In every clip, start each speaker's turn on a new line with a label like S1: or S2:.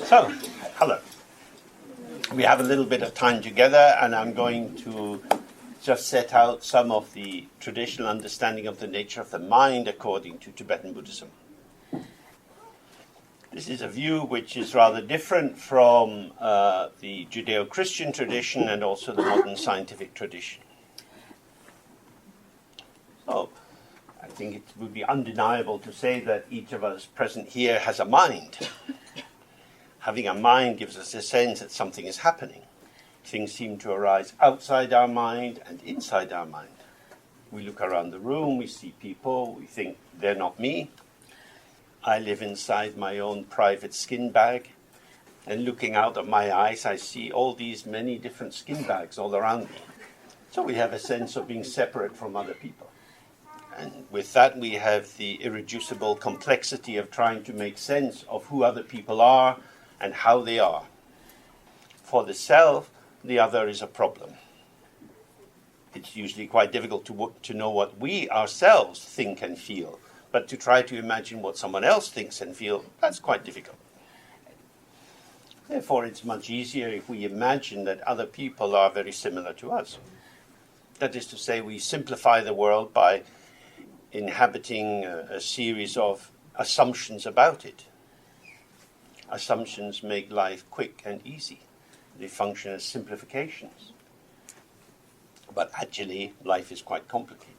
S1: So, hello. We have a little bit of time together, and I'm going to just set out some of the traditional understanding of the nature of the mind according to Tibetan Buddhism. This is a view which is rather different from the Judeo-Christian tradition and also the modern scientific tradition. So, I think it would be undeniable to say that each of us present here has a mind. Having a mind gives us a sense that something is happening. Things seem to arise outside our mind and inside our mind. We look around the room, we see people, we think they're not me. I live inside my own private skin bag, and looking out of my eyes, I see all these many different skin bags all around me. So we have a sense of being separate from other people. And with that, we have the irreducible complexity of trying to make sense of who other people are and how they are. For the self, the other is a problem. It's usually quite difficult to know what we ourselves think and feel, but to try to imagine what someone else thinks and feels, that's quite difficult. Therefore, it's much easier if we imagine that other people are very similar to us. That is to say, we simplify the world by inhabiting a series of assumptions about it. Assumptions make life quick and easy. They function as simplifications. But actually, life is quite complicated.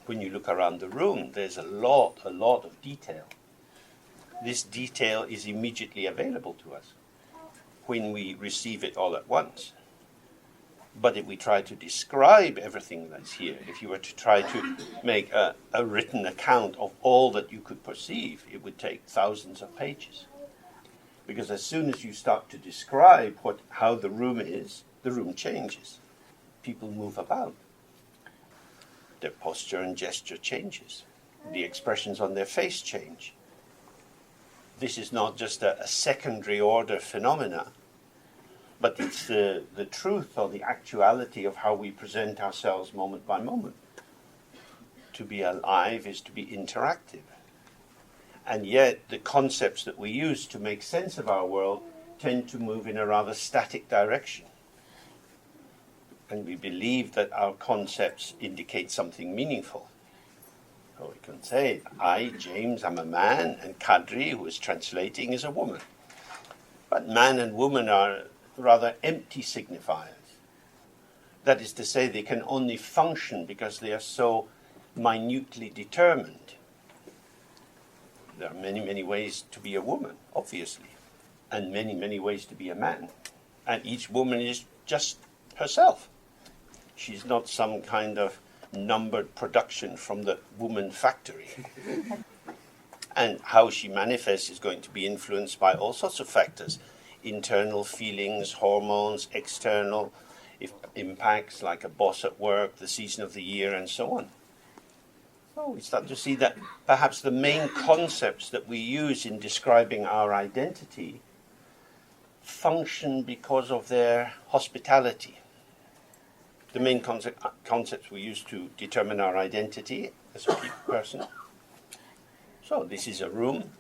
S1: When you look around the room, there's a lot of detail. This detail is immediately available to us when we receive it all at once. But if we try to describe everything that's here, if you were to try to make a written account of all that you could perceive, it would take thousands of pages. Because as soon as you start to describe how the room is, the room changes. People move about. Their posture and gesture changes. The expressions on their face change. This is not just a secondary order phenomena, but it's the truth or the actuality of how we present ourselves moment by moment. To be alive is to be interactive. And yet the concepts that we use to make sense of our world tend to move in a rather static direction. And we believe that our concepts indicate something meaningful. So we can say, I, James, am a man, and Kadri, who is translating, is a woman. But man and woman are rather empty signifiers. That is to say, they can only function because they are so minutely determined. There are many ways to be a woman, obviously, and many ways to be a man. And each woman is just herself. She's not some kind of numbered production from the woman factory. And how she manifests is going to be influenced by all sorts of factors. Internal feelings, hormones, external impacts like a boss at work, the season of the year, and so on. So we start to see that perhaps the main concepts that we use in describing our identity function because of their hospitality. The main concepts we use to determine our identity as a person. So this is a room.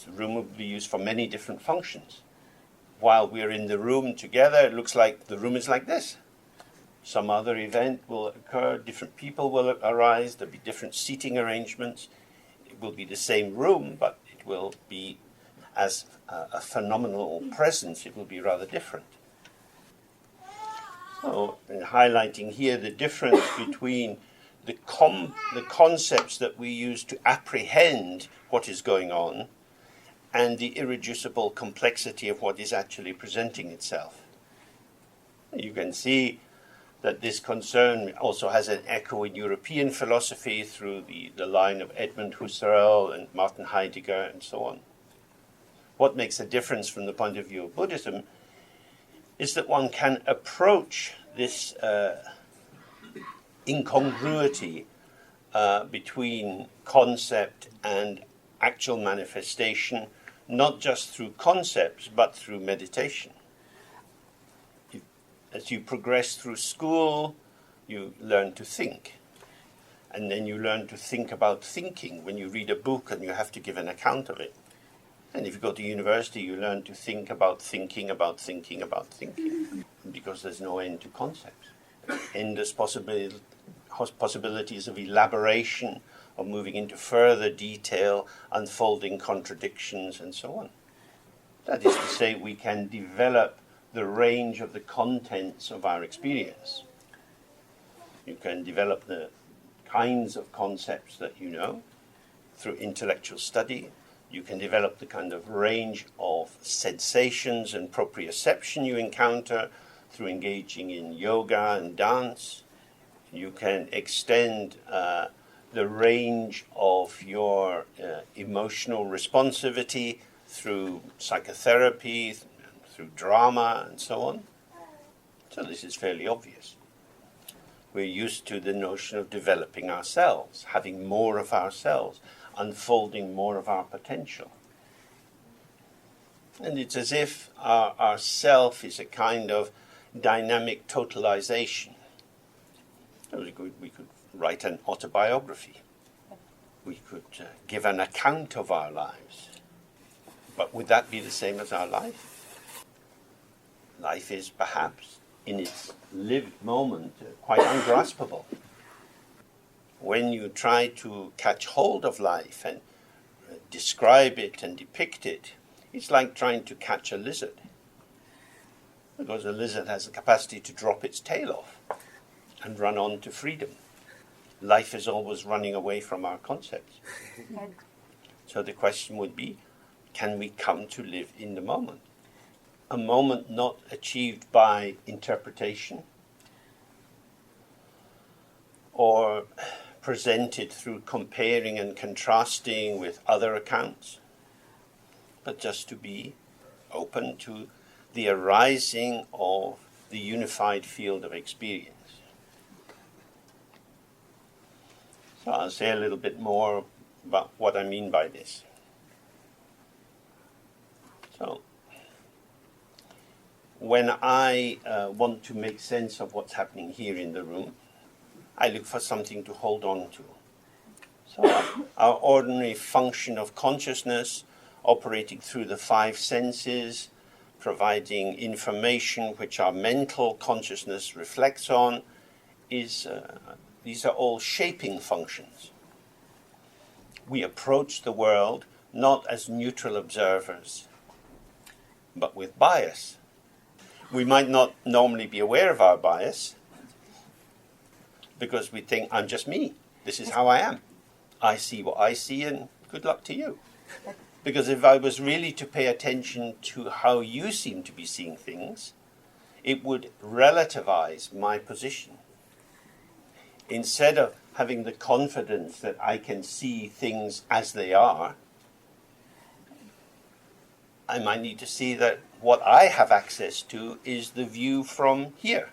S1: The room will be used for many different functions. While we're in the room together, it looks like the room is like this. Some other event will occur, different people will arise, there'll be different seating arrangements. It will be the same room, but it will be, as a phenomenal presence, it will be rather different. So, in highlighting here the difference between the concepts that we use to apprehend what is going on and the irreducible complexity of what is actually presenting itself. You can see that this concern also has an echo in European philosophy through the line of Edmund Husserl and Martin Heidegger and so on. What makes a difference from the point of view of Buddhism is that one can approach this incongruity between concept and actual manifestation, not just through concepts, but through meditation. As you progress through school, you learn to think. And then you learn to think about thinking when you read a book and you have to give an account of it. And if you go to university, you learn to think about thinking about thinking about thinking, because there's no end to concepts. Endless possibilities of elaboration, of moving into further detail, unfolding contradictions, and so on. That is to say, we can develop the range of the contents of our experience. You can develop the kinds of concepts that you know through intellectual study. You can develop the kind of range of sensations and proprioception you encounter through engaging in yoga and dance. You can extend the range of your emotional responsivity through psychotherapy, through drama, and so on. So this is fairly obvious. We're used to the notion of developing ourselves, having more of ourselves, unfolding more of our potential. And it's as if our self is a kind of dynamic totalization. We could write an autobiography. We could give an account of our lives. But would that be the same as our life? Life is perhaps, in its lived moment, quite ungraspable. When you try to catch hold of life and describe it and depict it, it's like trying to catch a lizard. Because a lizard has the capacity to drop its tail off and run on to freedom. Life is always running away from our concepts. So the question would be, can we come to live in the moment? A moment not achieved by interpretation or presented through comparing and contrasting with other accounts, but just to be open to the arising of the unified field of experience. So I'll say a little bit more about what I mean by this. So, when I want to make sense of what's happening here in the room, I look for something to hold on to. So our ordinary function of consciousness, operating through the five senses, providing information which our mental consciousness reflects on, these are all shaping functions. We approach the world not as neutral observers, but with bias. We might not normally be aware of our bias because we think, I'm just me. This is how I am. I see what I see, and good luck to you. Because if I was really to pay attention to how you seem to be seeing things, it would relativize my position. Instead of having the confidence that I can see things as they are, I might need to see that what I have access to is the view from here.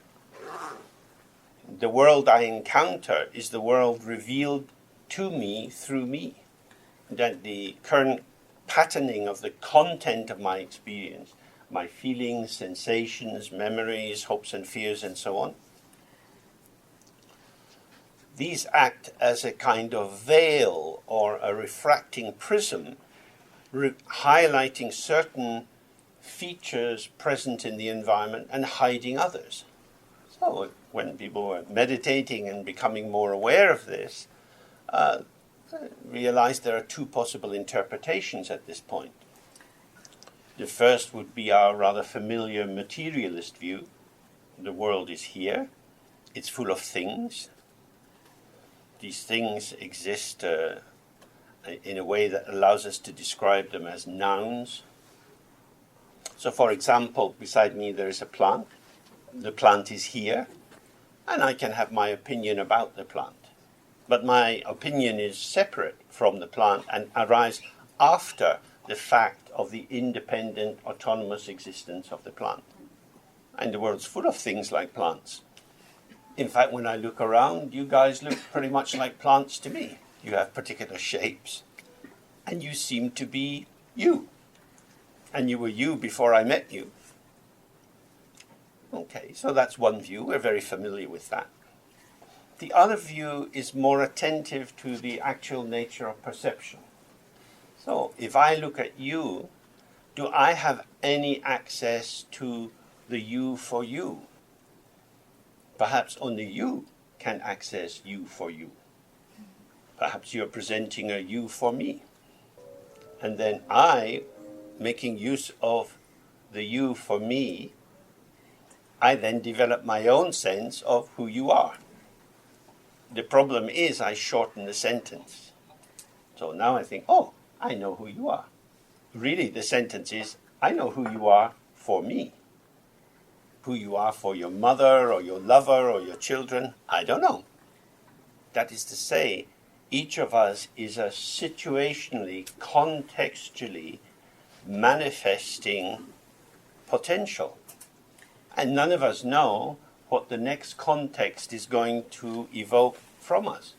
S1: The world I encounter is the world revealed to me through me. That the current patterning of the content of my experience, my feelings, sensations, memories, hopes and fears, and so on, these act as a kind of veil or a refracting prism, highlighting certain features present in the environment and hiding others. So when people were meditating and becoming more aware of this, realize there are two possible interpretations at this point. The first would be our rather familiar materialist view. The world is here. It's full of things. These things exist in a way that allows us to describe them as nouns. So, for example, beside me there is a plant. The plant is here, and I can have my opinion about the plant. But my opinion is separate from the plant and arrives after the fact of the independent, autonomous existence of the plant. And the world's full of things like plants. In fact, when I look around, you guys look pretty much like plants to me. You have particular shapes, and you seem to be you. And you were you before I met you. Okay, so that's one view. We're very familiar with that. The other view is more attentive to the actual nature of perception. So if I look at you, Do I have any access to the you for you? Perhaps only you can access you for you. Perhaps you're presenting a you for me. And then I, making use of the you for me, I then develop my own sense of who you are. The problem is I shorten the sentence. So now I think, oh, I know who you are. Really, the sentence is, I know who you are for me. Who you are for your mother or your lover or your children, I don't know. That is to say, each of us is a situationally, contextually manifesting potential. And none of us know what the next context is going to evoke from us.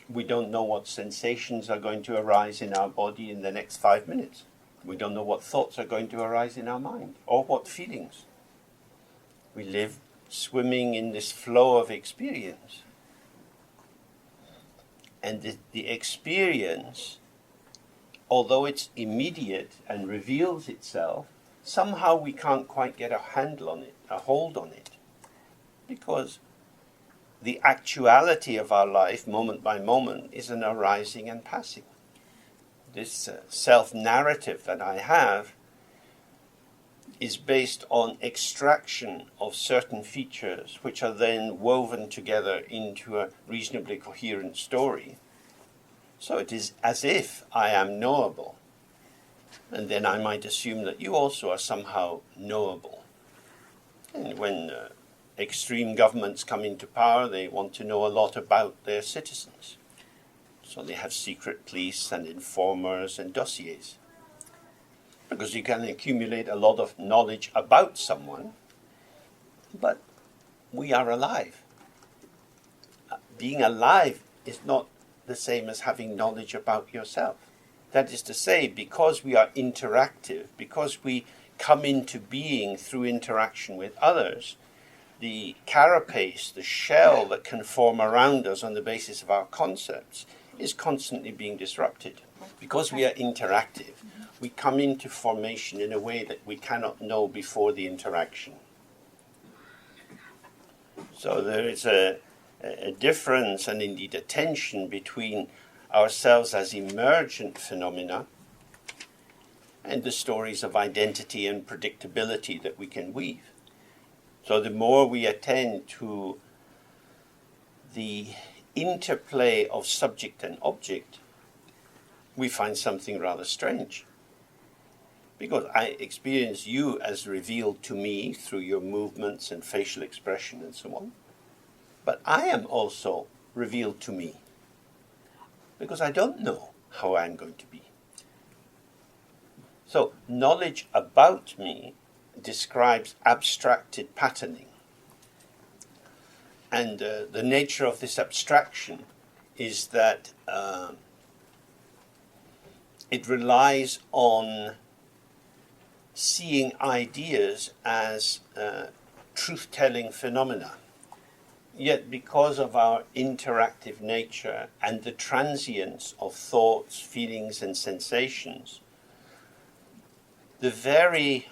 S1: We don't know what sensations are going to arise in our body in the next 5 minutes. We don't know what thoughts are going to arise in our mind, or what feelings. We live swimming in this flow of experience. And the experience, although it's immediate and reveals itself, somehow we can't quite get a handle on it, a hold on it. Because the actuality of our life, moment by moment, is an arising and passing. This self-narrative that I have is based on extraction of certain features, which are then woven together into a reasonably coherent story. So it is as if I am knowable. And then I might assume that you also are somehow knowable. And when extreme governments come into power, they want to know a lot about their citizens. So they have secret police and informers and dossiers. Because you can accumulate a lot of knowledge about someone, but we are alive. Being alive is not the same as having knowledge about yourself. That is to say, because we are interactive, because we come into being through interaction with others, the carapace, the shell that can form around us on the basis of our concepts, is constantly being disrupted. Because we are interactive, we come into formation in a way that we cannot know before the interaction. So there is a difference and indeed a tension between ourselves as emergent phenomena and the stories of identity and predictability that we can weave. So the more we attend to the interplay of subject and object, we find something rather strange. Because I experience you as revealed to me through your movements and facial expression and so on. But I am also revealed to me. Because I don't know how I'm going to be. So knowledge about me describes abstracted patterning. And the nature of this abstraction is that it relies on seeing ideas as truth-telling phenomena. Yet because of our interactive nature and the transience of thoughts, feelings and sensations, the very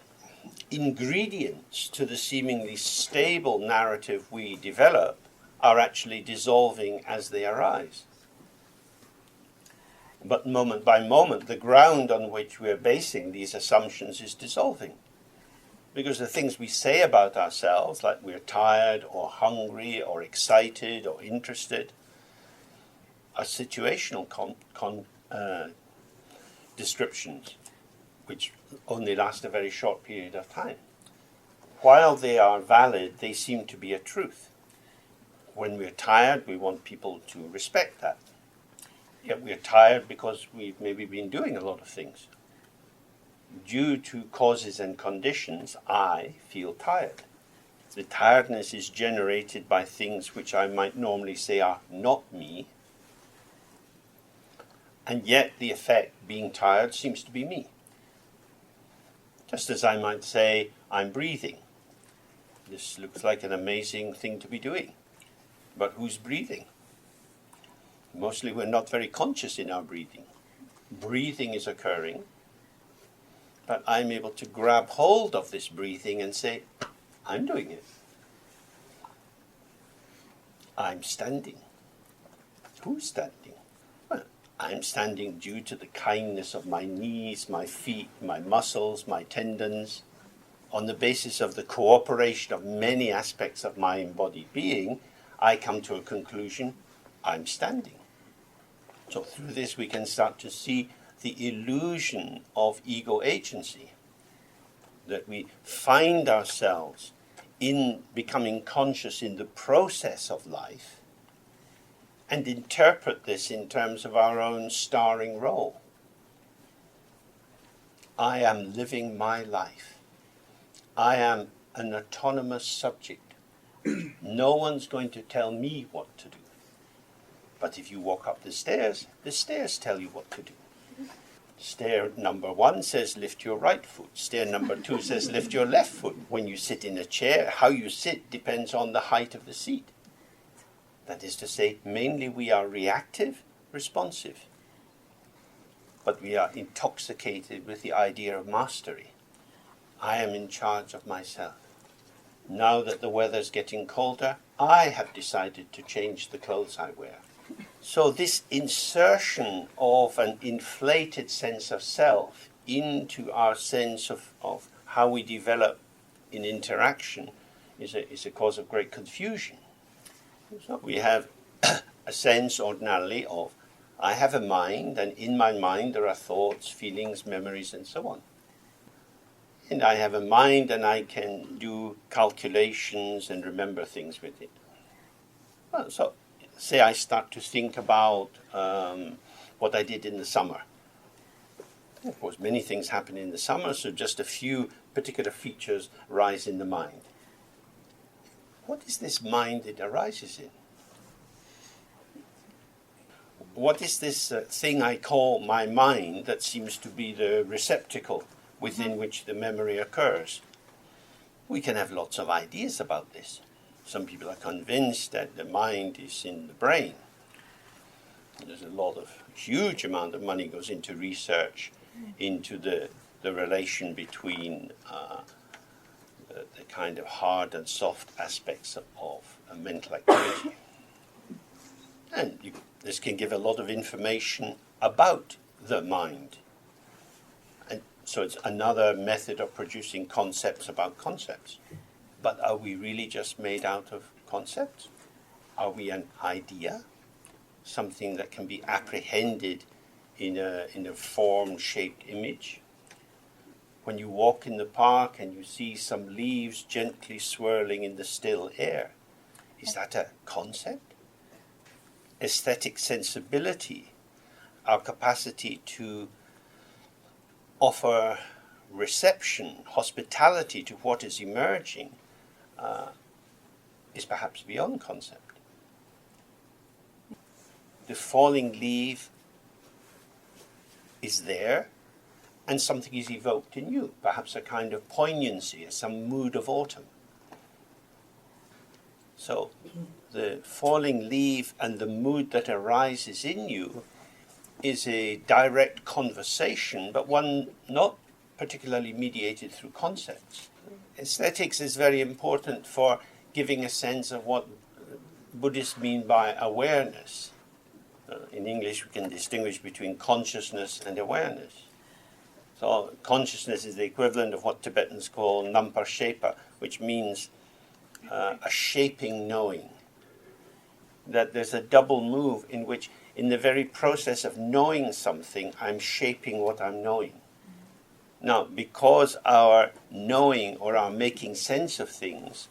S1: ingredients to the seemingly stable narrative we develop are actually dissolving as they arise. But moment by moment, the ground on which we're basing these assumptions is dissolving. Because the things we say about ourselves, like we're tired or hungry or excited or interested, are situational descriptions, which only last a very short period of time. While they are valid, they seem to be a truth. When we're tired, we want people to respect that. Yet we're tired because we've maybe been doing a lot of things. Due to causes and conditions, I feel tired. The tiredness is generated by things which I might normally say are not me, and yet the effect, being tired, seems to be me. Just as I might say, I'm breathing. This looks like an amazing thing to be doing. But who's breathing? Mostly we're not very conscious in our breathing. Breathing is occurring, but I'm able to grab hold of this breathing and say, I'm doing it. I'm standing. Who's standing? Well, I'm standing due to the kindness of my knees, my feet, my muscles, my tendons. On the basis of the cooperation of many aspects of my embodied being, I come to a conclusion, I'm standing. So through this we can start to see the illusion of ego agency, that we find ourselves in becoming conscious in the process of life and interpret this in terms of our own starring role. I am living my life. I am an autonomous subject. No one's going to tell me what to do. But if you walk up the stairs tell you what to do. Stair number 1 says lift your right foot. Stair number 2 says lift your left foot. When you sit in a chair, how you sit depends on the height of the seat. That is to say, mainly we are reactive, responsive. But we are intoxicated with the idea of mastery. I am in charge of myself. Now that the weather's getting colder, I have decided to change the clothes I wear. So this insertion of an inflated sense of self into our sense of how we develop in interaction is a cause of great confusion. So we have a sense ordinarily of, I have a mind, and in my mind there are thoughts, feelings, memories, and so on. And I have a mind and I can do calculations and remember things with it. Well, so say I start to think about what I did in the summer. Of course, many things happen in the summer, so just a few particular features rise in the mind. What is this mind it arises in? What is this thing I call my mind that seems to be the receptacle within which the memory occurs? We can have lots of ideas about this. Some people are convinced that the mind is in the brain. There's huge amount of money goes into research into the relation between the kind of hard and soft aspects of mental activity. And this can give a lot of information about the mind. And so it's another method of producing concepts about concepts. But are we really just made out of concepts? Are we an idea? Something that can be apprehended in a form-shaped image? When you walk in the park and you see some leaves gently swirling in the still air, is that a concept? Aesthetic sensibility, our capacity to offer reception, hospitality to what is emerging, is perhaps beyond concept. The falling leaf is there, and something is evoked in you, perhaps a kind of poignancy, some mood of autumn. So the falling leaf and the mood that arises in you is a direct conversation, but one not particularly mediated through concepts. Aesthetics is very important for giving a sense of what Buddhists mean by awareness. In English, we can distinguish between consciousness and awareness. So consciousness is the equivalent of what Tibetans call nampa shepa, which means a shaping knowing. That there's a double move in which, in the very process of knowing something, I'm shaping what I'm knowing. Now, because our knowing or our making sense of things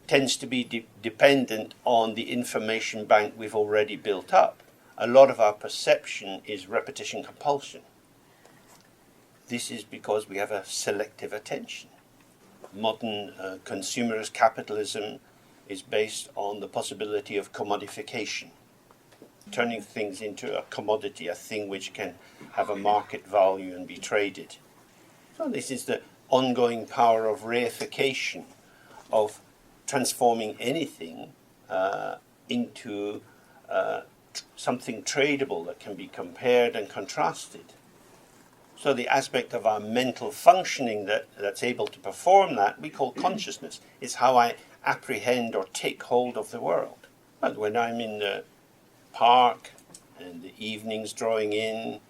S1: tends to be dependent on the information bank we've already built up, a lot of our perception is repetition compulsion. This is because we have a selective attention. Modern consumerist capitalism is based on the possibility of commodification, turning things into a commodity, a thing which can have a market value and be traded. So this is the ongoing power of reification, of transforming anything into something tradable that can be compared and contrasted. So the aspect of our mental functioning that's able to perform that, we call consciousness. It's how I apprehend or take hold of the world. But when I'm in the park and the evening's drawing in,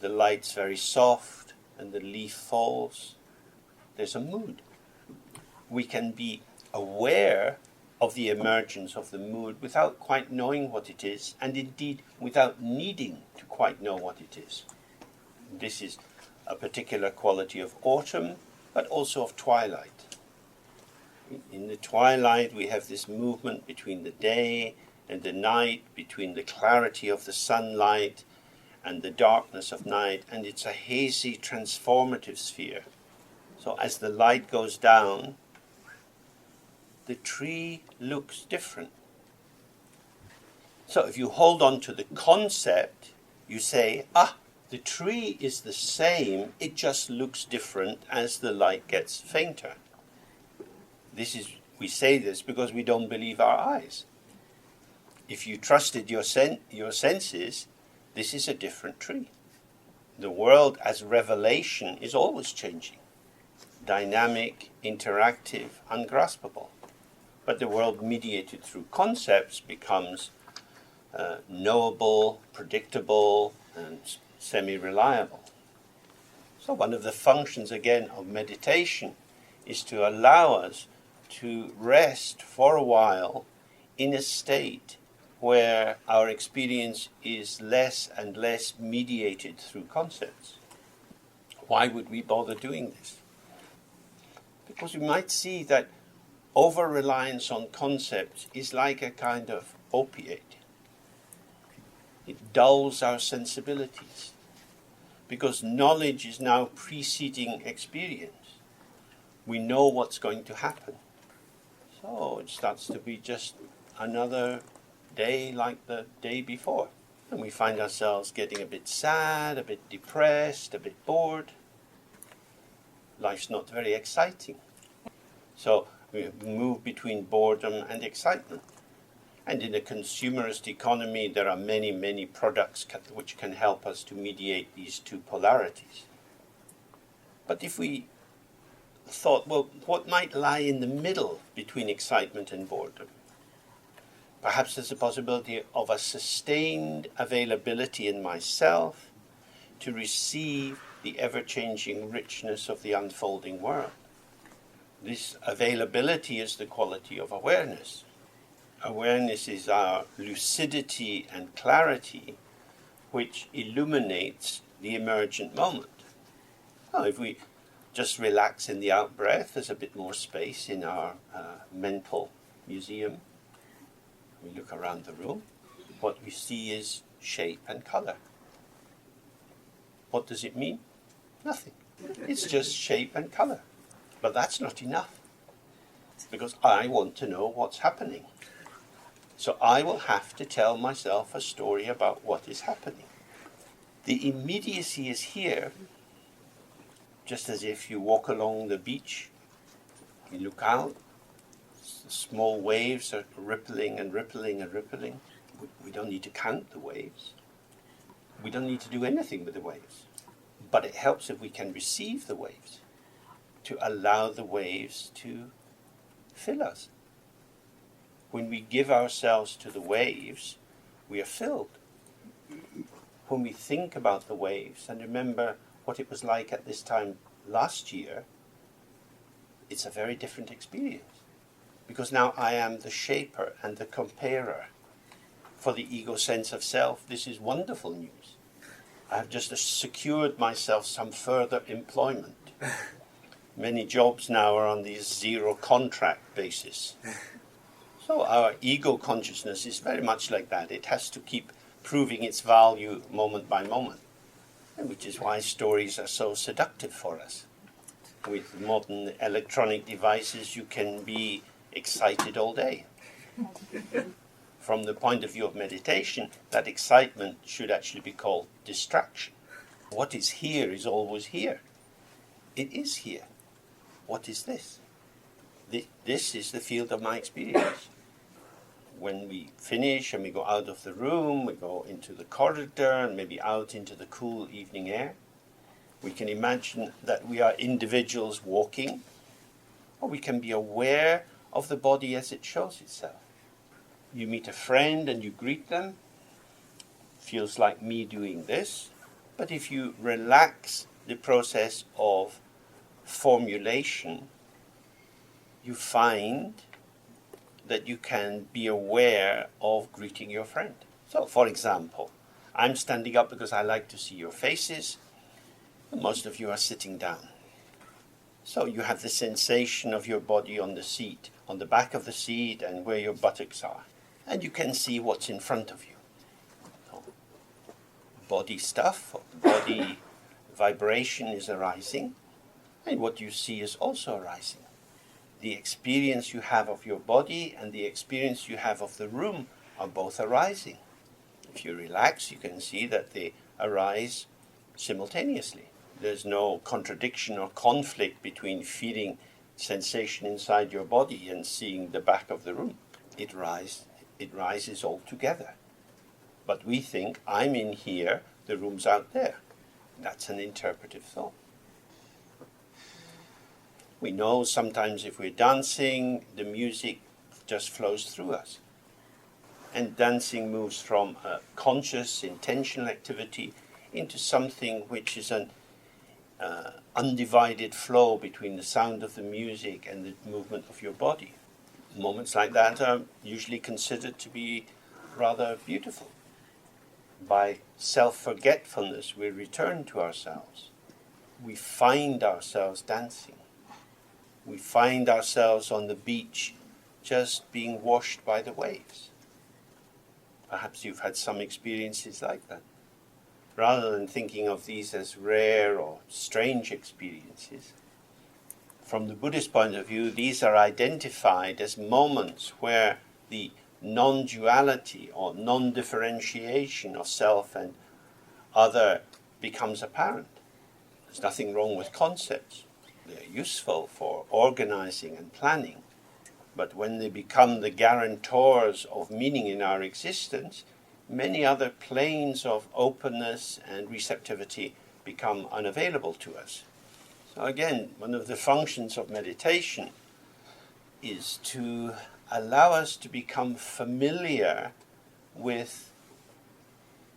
S1: the light's very soft and the leaf falls, there's a mood. We can be aware of the emergence of the mood without quite knowing what it is, and indeed without needing to quite know what it is. This is a particular quality of autumn, but also of twilight. In the twilight we have this movement between the day and the night, between the clarity of the sunlight and the darkness of night, and it's a hazy transformative sphere. So as the light goes down, the tree looks different. So if you hold on to the concept, you say, the tree is the same, it just looks different as the light gets fainter. We say this because we don't believe our eyes. If you trusted your senses, this is a different tree. The world as revelation is always changing. Dynamic, interactive, ungraspable. But the world mediated through concepts becomes knowable, predictable, and semi-reliable. So one of the functions, again, of meditation is to allow us to rest for a while in a state where our experience is less and less mediated through concepts. Why would we bother doing this? Because we might see that over-reliance on concepts is like a kind of opiate. It dulls our sensibilities because knowledge is now preceding experience. We know what's going to happen. So it starts to be just another day like the day before. And we find ourselves getting a bit sad, a bit depressed, a bit bored. Life's not very exciting. So we move between boredom and excitement. And in a consumerist economy, there are many, many products which can help us to mediate these two polarities. But if we thought, well, what might lie in the middle between excitement and boredom? Perhaps there's a possibility of a sustained availability in myself to receive the ever-changing richness of the unfolding world. This availability is the quality of awareness. Awareness is our lucidity and clarity which illuminates the emergent moment. Well, if we just relax in the out-breath, there's a bit more space in our mental museum. We look around the room. What we see is shape and color. What does it mean? Nothing. It's just shape and color. But that's not enough. Because I want to know what's happening. So I will have to tell myself a story about what is happening. The immediacy is here, just as if you walk along the beach, you look out, small waves are rippling and rippling and rippling. We don't need to count the waves. We don't need to do anything with the waves. But it helps if we can receive the waves, to allow the waves to fill us. When we give ourselves to the waves, we are filled. When we think about the waves and remember what it was like at this time last year, it's a very different experience. Because now I am the shaper and the comparer. For the ego sense of self, this is wonderful news. I have just secured myself some further employment. Many jobs now are on these zero contract basis. So our ego consciousness is very much like that. It has to keep proving its value moment by moment, which is why stories are so seductive for us. With modern electronic devices, you can be excited all day. From the point of view of meditation, that excitement should actually be called distraction. What is here is always here. It is here. What is this? This is the field of my experience. When we finish and we go out of the room, we go into the corridor and maybe out into the cool evening air. We can imagine that we are individuals walking, or we can be aware of the body as it shows itself. You meet a friend and you greet them. Feels like me doing this. But if you relax the process of formulation, you find that you can be aware of greeting your friend. So, for example, I'm standing up because I like to see your faces. Most of you are sitting down. So you have the sensation of your body on the seat, on the back of the seat and where your buttocks are. And you can see what's in front of you. So, body stuff, body vibration is arising, and what you see is also arising. The experience you have of your body and the experience you have of the room are both arising. If you relax, you can see that they arise simultaneously. There's no contradiction or conflict between feeling sensation inside your body and seeing the back of the room. It rises all together. But we think, I'm in here, the room's out there. That's an interpretive thought. We know sometimes if we're dancing, the music just flows through us. And dancing moves from a conscious, intentional activity into something which is an undivided flow between the sound of the music and the movement of your body. Moments like that are usually considered to be rather beautiful. By self-forgetfulness, we return to ourselves. We find ourselves dancing. We find ourselves on the beach just being washed by the waves. Perhaps you've had some experiences like that. Rather than thinking of these as rare or strange experiences, from the Buddhist point of view, these are identified as moments where the non-duality or non-differentiation of self and other becomes apparent. There's nothing wrong with concepts. They're useful for organizing and planning. But when they become the guarantors of meaning in our existence, many other planes of openness and receptivity become unavailable to us. So again, one of the functions of meditation is to allow us to become familiar with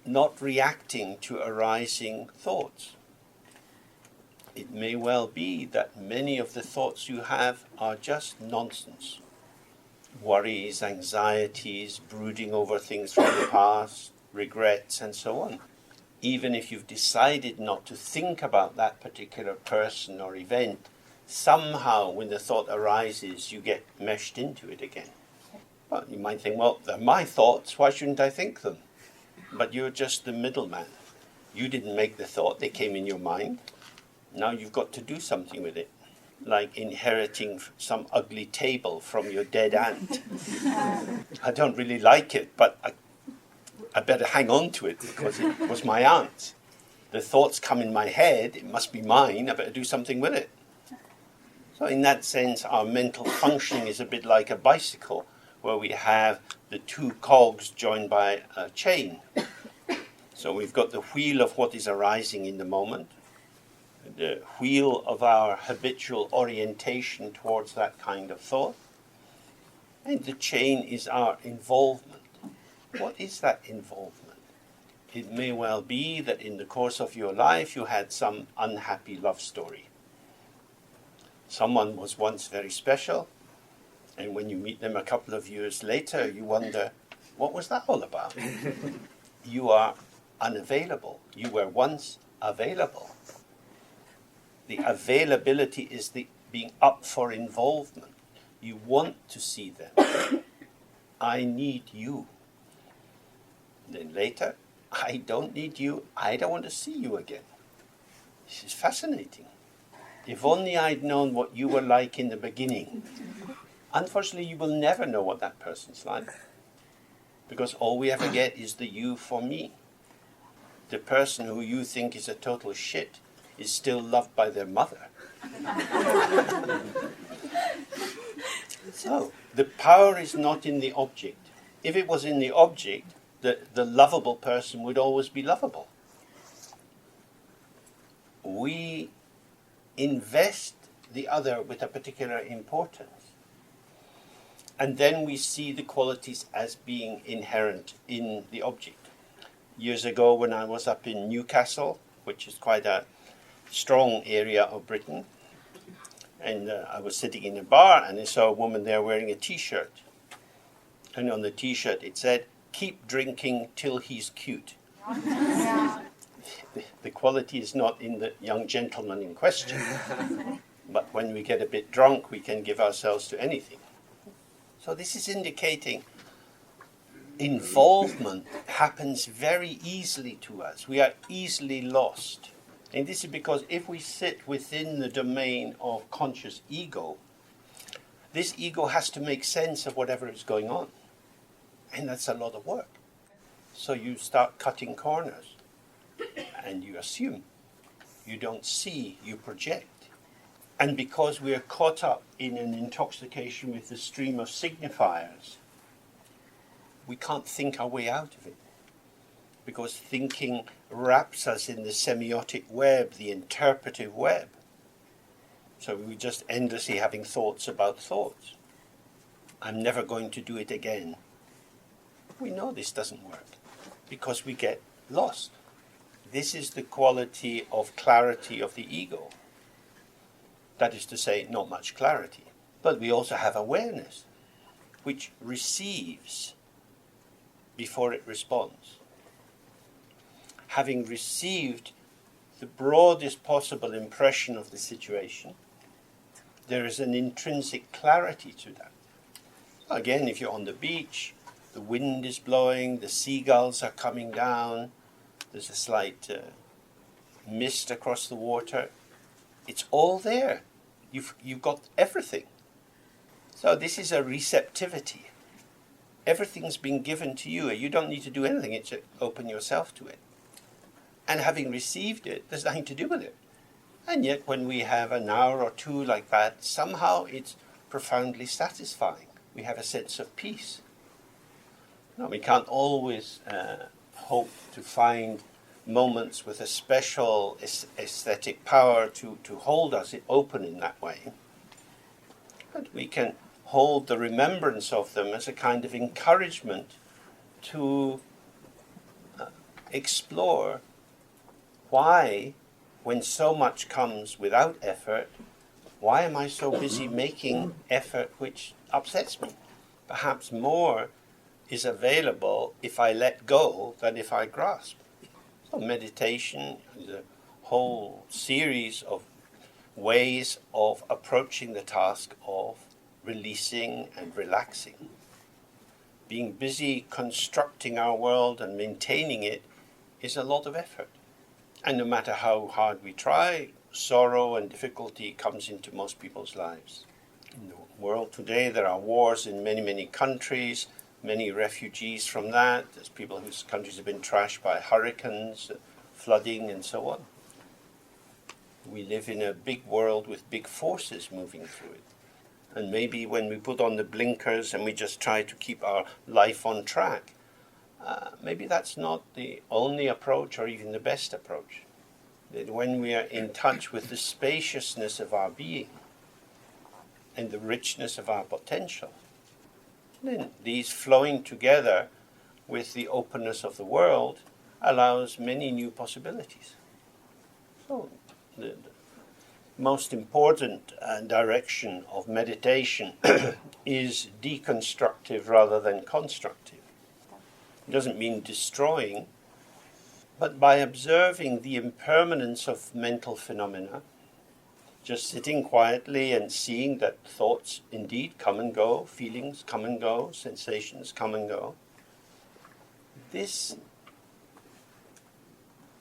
S1: not reacting to arising thoughts. It may well be that many of the thoughts you have are just nonsense. Worries, anxieties, brooding over things from the past, regrets, and so on. Even if you've decided not to think about that particular person or event, somehow when the thought arises, you get meshed into it again. Well, you might think, well, they're my thoughts, why shouldn't I think them? But you're just the middleman. You didn't make the thought, they came in your mind. Now you've got to do something with it. Like inheriting some ugly table from your dead aunt. I don't really like it, but I better hang on to it because it was my aunt's. The thoughts come in my head, it must be mine, I better do something with it. So in that sense, our mental functioning is a bit like a bicycle, where we have the two cogs joined by a chain. So we've got the wheel of what is arising in the moment, the wheel of our habitual orientation towards that kind of thought, and the chain is our involvement. What is that involvement? It may well be that in the course of your life you had some unhappy love story. Someone was once very special, and when you meet them a couple of years later, you wonder, what was that all about? You are unavailable. You were once available. The availability is the being up for involvement. You want to see them. I need you. Then later, I don't need you. I don't want to see you again. This is fascinating. If only I'd known what you were like in the beginning. Unfortunately, you will never know what that person's like. Because all we ever get is the you for me. The person who you think is a total shit is still loved by their mother. So, the power is not in the object. If it was in the object, the lovable person would always be lovable. we invest the other with a particular importance. And then we see the qualities as being inherent in the object. Years ago, when I was up in Newcastle, which is quite a strong area of Britain, and I was sitting in a bar and I saw a woman there wearing a t-shirt. And on the t-shirt it said, "Keep drinking till he's cute." The quality is not in the young gentleman in question. But when we get a bit drunk, we can give ourselves to anything. So this is indicating involvement happens very easily to us. We are easily lost. And this is because if we sit within the domain of conscious ego, this ego has to make sense of whatever is going on. And that's a lot of work. So you start cutting corners and you assume. You don't see, you project. And because we are caught up in an intoxication with the stream of signifiers, we can't think our way out of it. Because thinking wraps us in the semiotic web, the interpretive web. So we're just endlessly having thoughts about thoughts. I'm never going to do it again. We know this doesn't work because we get lost. This is the quality of clarity of the ego. That is to say, not much clarity. But we also have awareness, which receives before it responds. Having received the broadest possible impression of the situation, there is an intrinsic clarity to that. Again, if you're on the beach, the wind is blowing, the seagulls are coming down, there's a slight mist across the water. It's all there. You've got everything. So this is a receptivity. Everything's been given to you. You don't need to do anything. It's to open yourself to it. And having received it, there's nothing to do with it. And yet when we have an hour or two like that, somehow it's profoundly satisfying. We have a sense of peace. Now, we can't always hope to find moments with a special aesthetic power to hold us open in that way. But we can hold the remembrance of them as a kind of encouragement to explore why, when so much comes without effort, why am I so busy making effort which upsets me? Perhaps more is available if I let go than if I grasp. So meditation is a whole series of ways of approaching the task of releasing and relaxing. Being busy constructing our world and maintaining it is a lot of effort. And no matter how hard we try, sorrow and difficulty comes into most people's lives. In the world today, there are wars in many, many countries, many refugees from that. There's people whose countries have been trashed by hurricanes, flooding, and so on. We live in a big world with big forces moving through it. And maybe when we put on the blinkers and we just try to keep our life on track, maybe that's not the only approach or even the best approach. That when we are in touch with the spaciousness of our being and the richness of our potential, then these flowing together with the openness of the world allows many new possibilities. So the most important direction of meditation is deconstructive rather than constructive. It doesn't mean destroying, but by observing the impermanence of mental phenomena, just sitting quietly and seeing that thoughts indeed come and go, feelings come and go, sensations come and go, this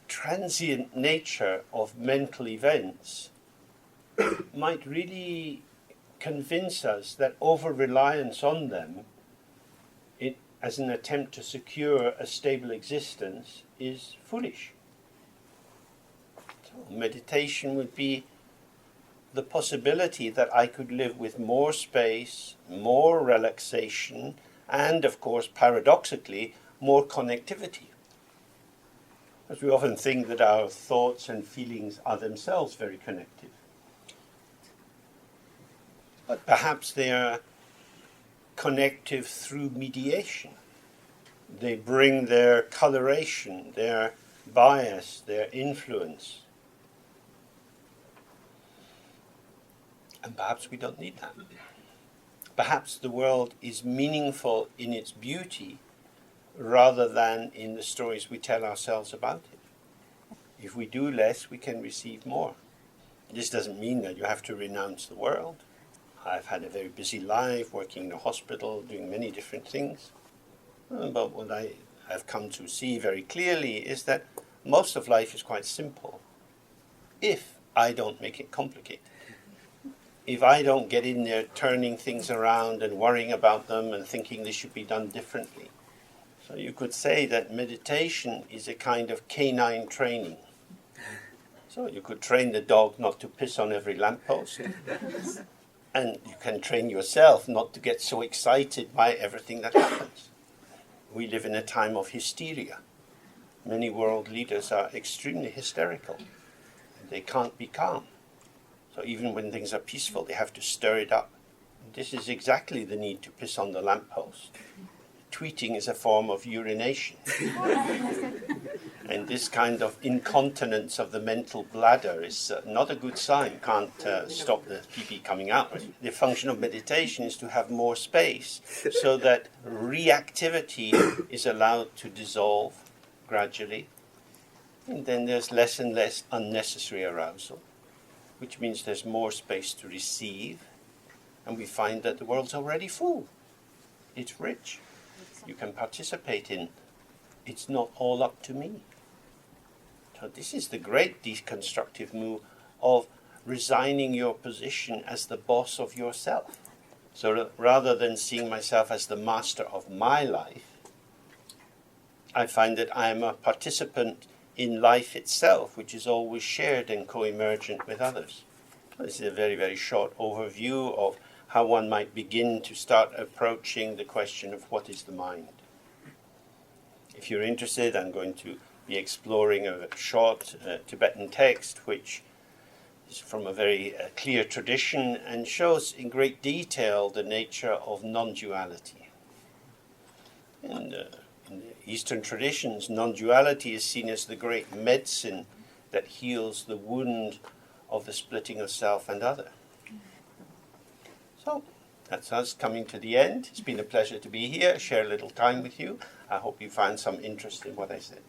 S1: transient nature of mental events might really convince us that over-reliance on them as an attempt to secure a stable existence is foolish. So meditation would be the possibility that I could live with more space, more relaxation, and of course, paradoxically, more connectivity. Because we often think that our thoughts and feelings are themselves very connected. But perhaps they are connective through mediation. They bring their coloration, their bias, their influence. And perhaps we don't need that. Perhaps the world is meaningful in its beauty rather than in the stories we tell ourselves about it. If we do less, we can receive more. This doesn't mean that you have to renounce the world. I've had a very busy life, working in a hospital, doing many different things. But what I have come to see very clearly is that most of life is quite simple if I don't make it complicated. If I don't get in there turning things around and worrying about them and thinking they should be done differently. So you could say that meditation is a kind of canine training. So you could train the dog not to piss on every lamppost. And you can train yourself not to get so excited by everything that happens. We live in a time of hysteria. Many world leaders are extremely hysterical. They can't be calm. So even when things are peaceful, they have to stir it up. This is exactly the need to piss on the lamppost. Tweeting is a form of urination. And this kind of incontinence of the mental bladder is not a good sign. Can't stop the pee-pee coming out. The function of meditation is to have more space so that reactivity is allowed to dissolve gradually. And then there's less and less unnecessary arousal, which means there's more space to receive. And we find that the world's already full. It's rich. You can participate in. It's not all up to me. So this is the great deconstructive move of resigning your position as the boss of yourself. So rather than seeing myself as the master of my life, I find that I am a participant in life itself, which is always shared and co-emergent with others. This is a very, very short overview of how one might begin to start approaching the question of what is the mind. If you're interested, I'm going to be exploring a short Tibetan text which is from a very clear tradition and shows in great detail the nature of non-duality. In the Eastern traditions, non-duality is seen as the great medicine that heals the wound of the splitting of self and other. So, that's us coming to the end. It's been a pleasure to be here, share a little time with you. I hope you find some interest in what I said.